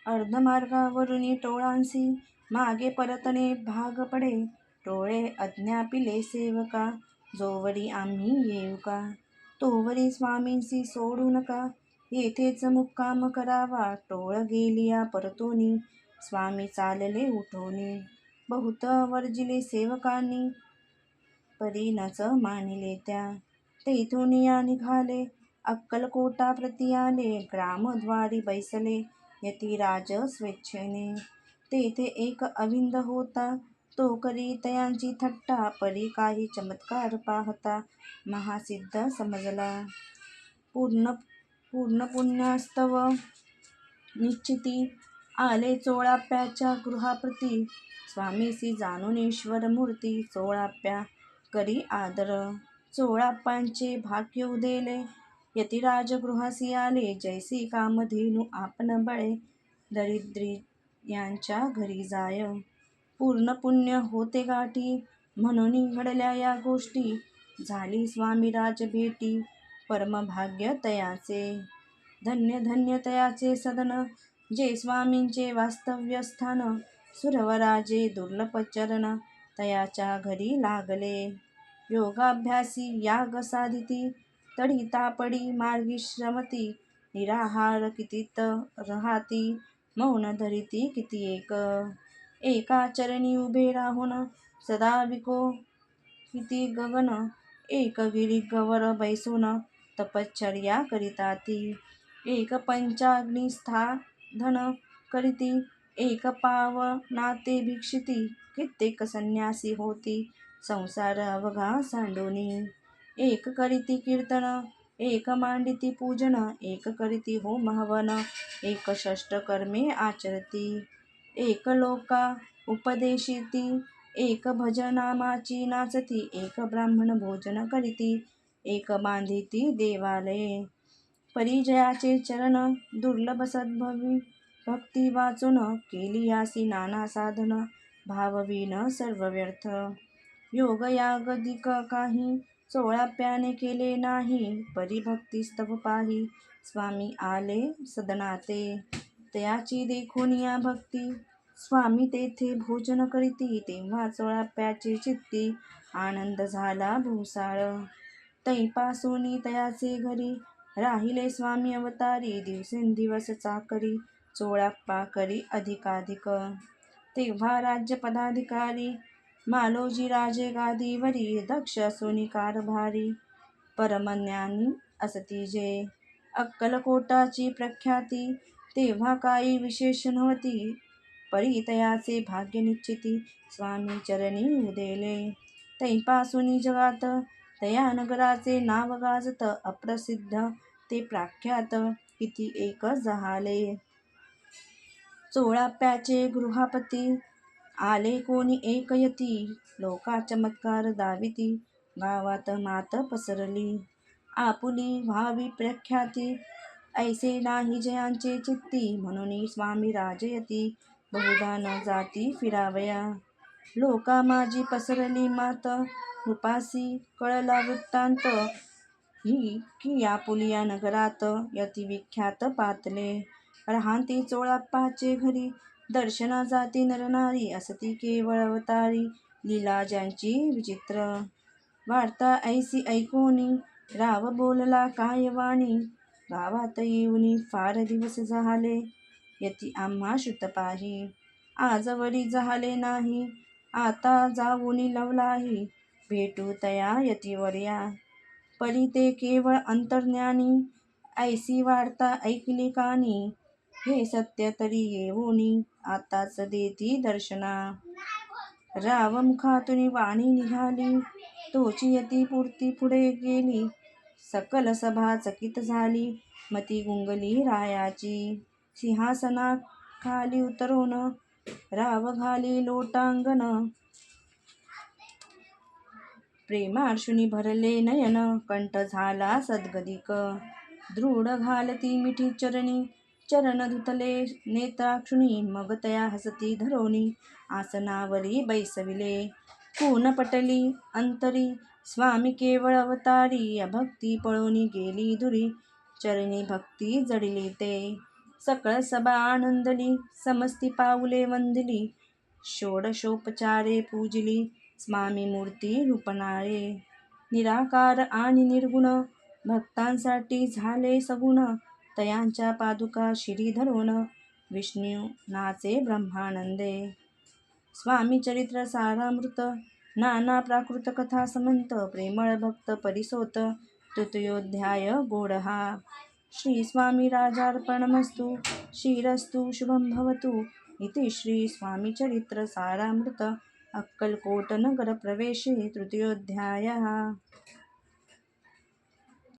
अर्धमार्गावरुनी टोळांसी मागे परतणे भाग पडे. टोळे अज्ञापिले सेवका, जोवरी आम्ही येऊ का. तोवरी स्वामींसी सोडू नका, येथेच मुक्काम करावा. टोळ गेलिया परतोनी, स्वामी चालले उठोनी. बहुत वर्जिले सेवकांनी, परी नच मानिले त्या. तेथून या निघाले, अक्कलकोटा प्रति आले. ग्रामद्वारी बैसले, यतिराज स्वेच्छेने. तेथे एक अविंद होता, तो करी तयांची थट्टा. परी काही चमत्कार पाहता, महासिद्ध समजला. पूर्ण पुण्यास्तव निश्चिती, आले चोळाप्याच्या गृहाप्रती. स्वामीसी जाणून ईश्वर मूर्ती, चोळाप्या करी आदर. चोळाप्पांचे भाग्य उदेले, यतिराज गृहासी आले. जैसी कामधेनू आपण बळे, दरिद्री यांच्या घरी जाय. पूर्ण पुण्य होते गाठी, म्हणून घडल्या या गोष्टी. झाली स्वामीराज भेटी, परमभाग्य तयाचे. धन्य धन्य तयाचे सदन, जे स्वामींचे वास्तव्य स्थान. सुरवराजे दुर्लभ चरण, तयाच्या घरी लागले. योगाभ्यासी याग साधिती, तडी तापडी मार्गी श्रमती. निराहार कितीत रहाती, मौन धरिती किती एक. एका चरणी उभे राहून, सदा विको किती गगन. एक गिरी गवर बैसून, तपश्चर्या करिताती. एक पंचाग्नी साधन करीती, एक पावनाते भिक्षिती. कित्येक संन्यासी होती, संसार अवघा सांडूनी. एक करीती कीर्तन, एक मांडिती पूजन. एक करीती होम हवन, एक षष्ठ कर्मे आचरती. एक लोका उपदेशिती, एक भजनामाची नाचती. एक ब्राह्मण भोजन करीती, एक बांधिती देवालये. परिजयाचे चरण, दुर्लभ सद्भवी भक्ती वाचून. केली यासी नाना साधन, भाववीन सर्व व्यर्थ. योग यागदिक काही, चोळाप्याने केले नाही. परिभक्ती स्तव पाही, स्वामी आले सदनाते. तयाची देखून या भक्ती, स्वामी तेथे भोजन करीती. तेव्हा चोळाप्याचे चित्ती, आनंद झाला भूसाळ. तैपासूनी तयाचे घरी, राहिले स्वामी अवतारी. दिवसेंदिवस चाकरी, चोळाप्पा करी अधिकाधिक. तेव्हा राज्य पदाधिकारी, मालोजी राजे गादीवरी. दक्ष असुनी कारभारी, परमज्ञानी असती जे. अक्कलकोटाची प्रख्याती, तेव्हा काही विशेष नव्हती. परी तयाचे भाग्य निश्चिती, स्वामी चरणी उदेले. तैपासूनी जगात, तया नगराचे नाव गाजत. अप्रसिद्ध ते प्रख्यात, किती एक झाले. चोळाप्याचे गृहापती, आले कोणी एक यती. लोका चमत्कार दाविती, गावात मात पसरली. आपुली व्हावी प्रख्याती, ऐसे नाही जयांचे चित्ती. म्हणून स्वामी राजयती, बहुधा न जाती फिरावया. लोका माझी पसरली मात, नृपासी कळला वृत्तांत. ही की आपुलिया नगरात, यती विख्यात पातले. रहांती चोळाप्पाचे घरी, दर्शना जाती नरनारी. असती केवळ अवतारी, लीला ज्यांची विचित्र. वार्ता ऐसी ऐकोनी, राव बोलला काय वाणी. गावात येऊनी फार दिवस झाले, यती आम्हा श्रुत पाही. आजवरी झाले नाही, आता जाऊनी लवलाही. भेटू तया यतिवर्या, परी ते केवळ अंतर्ज्ञानी. ऐसी वार्ता ऐकली कानी, हे सत्य तरी येऊनी. आताच देती दर्शना. राव मुखातून वाणी निघाली, तोची यती पूर्ती पुढे गेली. सकल सभा चकित झाली, मती गुंगली रायाची. सिंहासनाखाली उतरून, राव घाली लोटांगण. प्रेमाश्रुनी भरले नयन, कंठ झाला सद्गदिक. दृढ घालती मिठी चरणी, चरण धुतले नेत्राश्रुनी. मग तया हसती धरोनी, आसनावरी बैसविले. कोण पटली अंतरी, स्वामी केवळ अवतारी. अभक्ती पळून गेली दुरी, चरणी भक्ती जडिली ते. सकळ सभा आनंदली, समस्ती पाऊले वंदली, षोडशोपचारे पूजली, स्वामी मूर्ती रूपनाळे. निराकार आणि निर्गुण, भक्तांसाठी झाले सगुण, तयांच्या पादुका शिरी धरून, विष्णू नाचे ब्रह्मानंदे. स्वामी चरित्र सारामृत, नाना प्राकृत कथा समंत, प्रेमळ भक्त परिसोत, तृतीयोध्याय गोड हा. श्री स्वामी राजार्पणमस्तु, श्रीरस्तु शुभं भवतु. इति श्री स्वामी चरित्र सारामृत, अक्कलकोट नगर प्रवेशे तृतीयोध्यायः.